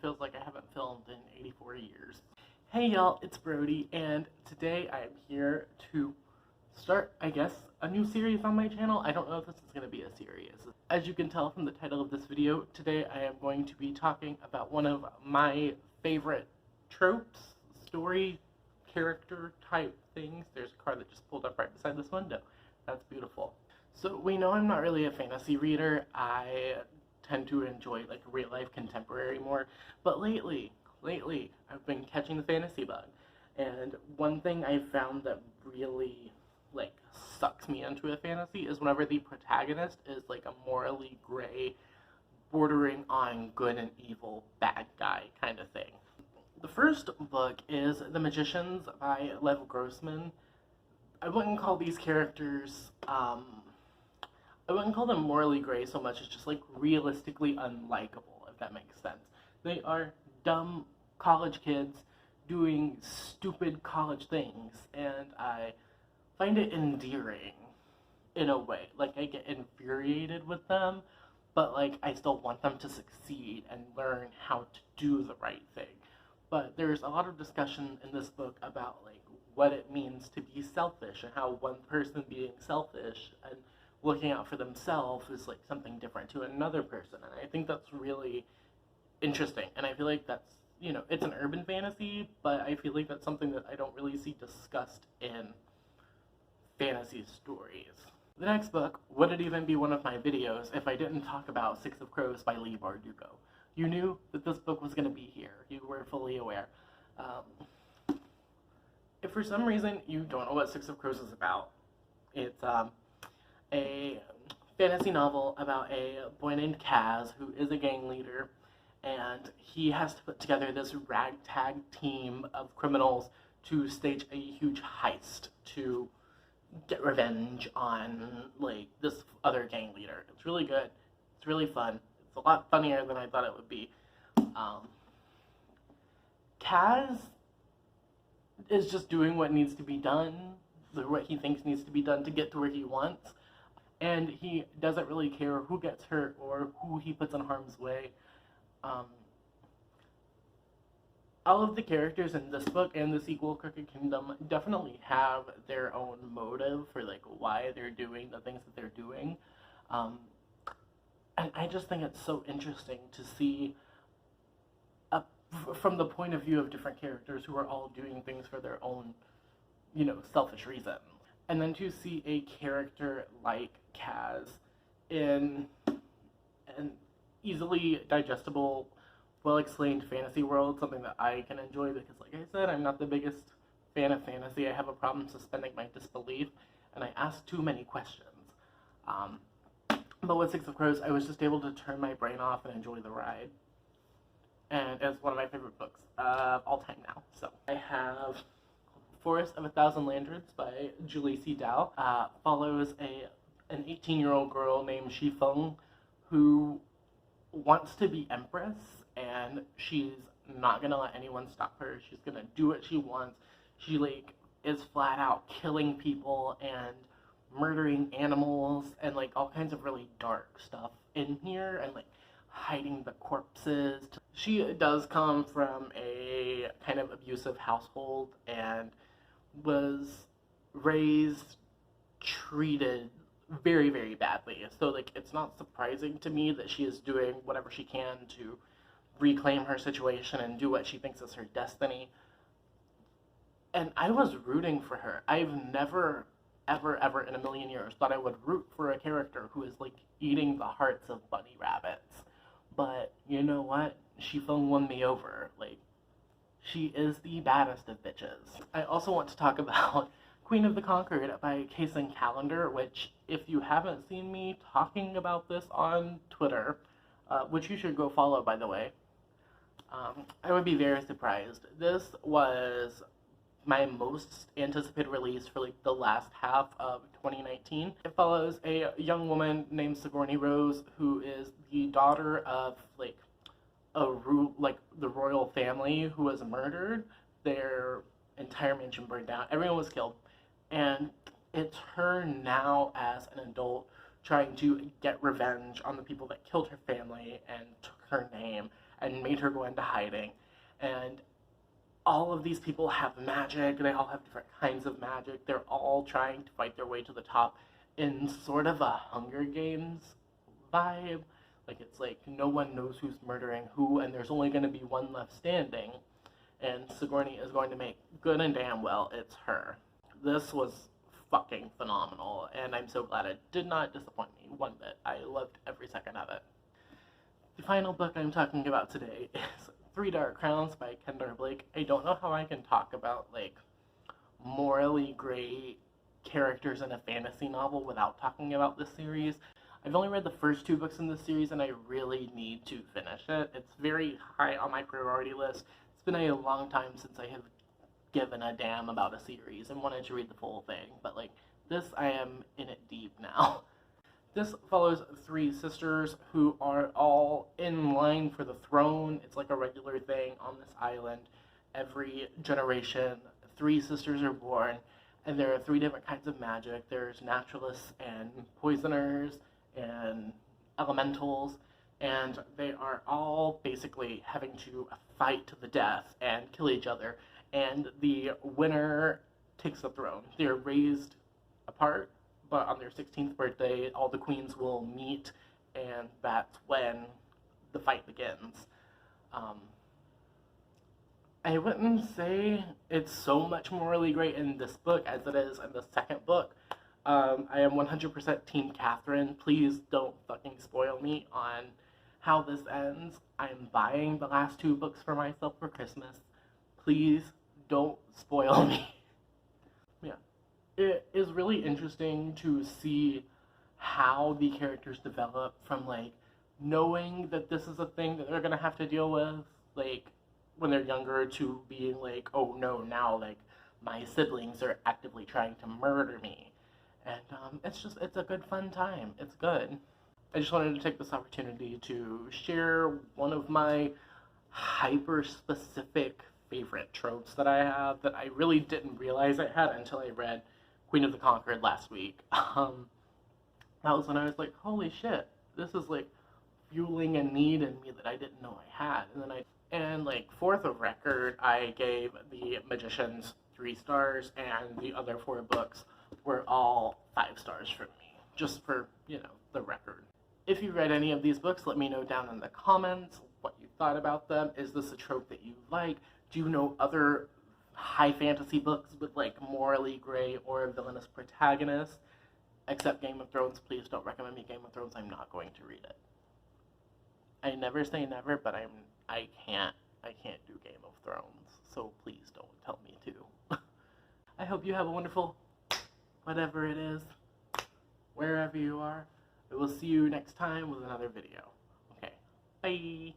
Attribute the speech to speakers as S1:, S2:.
S1: feels like I haven't filmed in 84 years. Hey y'all, it's Brody, and today I am here to start, I guess, a new series on my channel. I don't know if this is going to be a series. As you can tell from the title of this video, today I am going to be talking about one of my favorite tropes, story, character type things. There's a car that just pulled up right beside this window. That's beautiful. So we know I'm not really a fantasy reader. I tend to enjoy like real life contemporary more, but lately I've been catching the fantasy bug, and one thing I found that really like sucks me into a fantasy is whenever the protagonist is like a morally gray, bordering on good and evil bad guy kind of thing. The first book is The Magicians by Lev Grossman. I wouldn't call these characters I wouldn't call them morally gray so much as just like realistically unlikable, if that makes sense. They are dumb college kids doing stupid college things, and I find it endearing in a way. Like, I get infuriated with them, but like I still want them to succeed and learn how to do the right thing. But there's a lot of discussion in this book about like what it means to be selfish and how one person being selfish and looking out for themselves is like something different to another person, and I think that's really interesting. And I feel like that's, you know, it's an urban fantasy, but I feel like that's something that I don't really see discussed in fantasy stories. The next book wouldn't even be one of my videos if I didn't talk about Six of Crows by Leigh Bardugo. You knew that this book was going to be here. You were fully aware. If for some reason you don't know what Six of Crows is about, it's a fantasy novel about a boy named Kaz who is a gang leader, and he has to put together this ragtag team of criminals to stage a huge heist to get revenge on like this other gang leader. It's really good. It's really fun. It's a lot funnier than I thought it would be. Kaz is just doing what needs to be done, what he thinks needs to be done to get to where he wants. And he doesn't really care who gets hurt or who he puts in harm's way. All of the characters in this book and the sequel, Crooked Kingdom, definitely have their own motive for like why they're doing the things that they're doing. And I just think it's so interesting to see from the point of view of different characters who are all doing things for their own, you know, selfish reasons. And then to see a character like Kaz in an easily digestible, well-explained fantasy world, something that I can enjoy because, like I said, I'm not the biggest fan of fantasy. I have a problem suspending my disbelief, and I ask too many questions. But with Six of Crows, I was just able to turn my brain off and enjoy the ride. And it's one of my favorite books of all time now. So I have Forest of a Thousand Lanterns by Julie C. Dow. Follows an 18-year-old girl named Shifeng who wants to be empress, and she's not gonna let anyone stop her. She's gonna do what she wants. She like is flat out killing people and murdering animals and like all kinds of really dark stuff in here, and like hiding the corpses. She does come from a kind of abusive household and was raised, treated very, very badly. So like it's not surprising to me that she is doing whatever she can to reclaim her situation and do what she thinks is her destiny. And I was rooting for her. I've never, ever in a million years thought I would root for a character who is like eating the hearts of bunny rabbits. But you know what? Shifeng won me over. Like, she is the baddest of bitches. I also want to talk about Queen of the Conquered by Kason Calendar, which, if you haven't seen me talking about this on Twitter, which you should go follow, by the way, I would be very surprised. This was my most anticipated release for like the last half of 2019. It follows a young woman named Sigourney Rose, who is the daughter of like the royal family who was murdered. Their entire mansion burned down. Everyone was killed, and it's her now as an adult trying to get revenge on the people that killed her family and took her name and made her go into hiding. And all of these people have magic. They all have different kinds of magic. They're all trying to fight their way to the top in sort of a Hunger Games vibe. Like, it's like no one knows who's murdering who, and there's only going to be one left standing. And Sigourney is going to make good and damn well it's her. This was fucking phenomenal, and I'm so glad it did not disappoint me one bit. I loved every second of it. The final book I'm talking about today is Three Dark Crowns by Kendra Blake. I don't know how I can talk about, like, morally gray characters in a fantasy novel without talking about this series. I've only read the first 2 books in this series, and I really need to finish it. It's very high on my priority list. It's been a long time since I have given a damn about a series and wanted to read the full thing, but, like, this, I am in it deep now. This follows 3 sisters who are all in line for the throne. It's like a regular thing on this island. Every generation, 3 sisters are born, and there are 3 different kinds of magic. There's naturalists and poisoners and elementals, and they are all basically having to fight to the death and kill each other, and the winner takes the throne. They're raised apart, but on their 16th birthday, all the queens will meet, and that's when the fight begins. I wouldn't say it's so much morally great in this book as it is in the second book. I am 100% Team Catherine. Please don't fucking spoil me on how this ends. I'm buying the last 2 books for myself for Christmas. Please don't spoil me. Yeah. It is really interesting to see how the characters develop from, like, knowing that this is a thing that they're gonna have to deal with, like, when they're younger, to being like, oh no, now, like, my siblings are actively trying to murder me. And it's a good fun time. It's good. I just wanted to take this opportunity to share one of my hyper-specific favorite tropes that I have that I really didn't realize I had until I read Queen of the Conquered last week. That was when I was like, holy shit, this is, like, fueling a need in me that I didn't know I had. And like, fourth of record, I gave The Magicians 3 stars, and the other 4 books were all 5 stars from me, just for, you know, the record. If you read any of these books, let me know down in the comments what you thought about them. Is this a trope that you like? Do you know other high fantasy books with, like, morally gray or villainous protagonists? Except Game of Thrones. Please don't recommend me Game of Thrones. I'm not going to read it. I never say never, but I can't do Game of Thrones, so please don't tell me to. I hope you have a wonderful whatever it is, wherever you are. I will see you next time with another video. Okay, bye!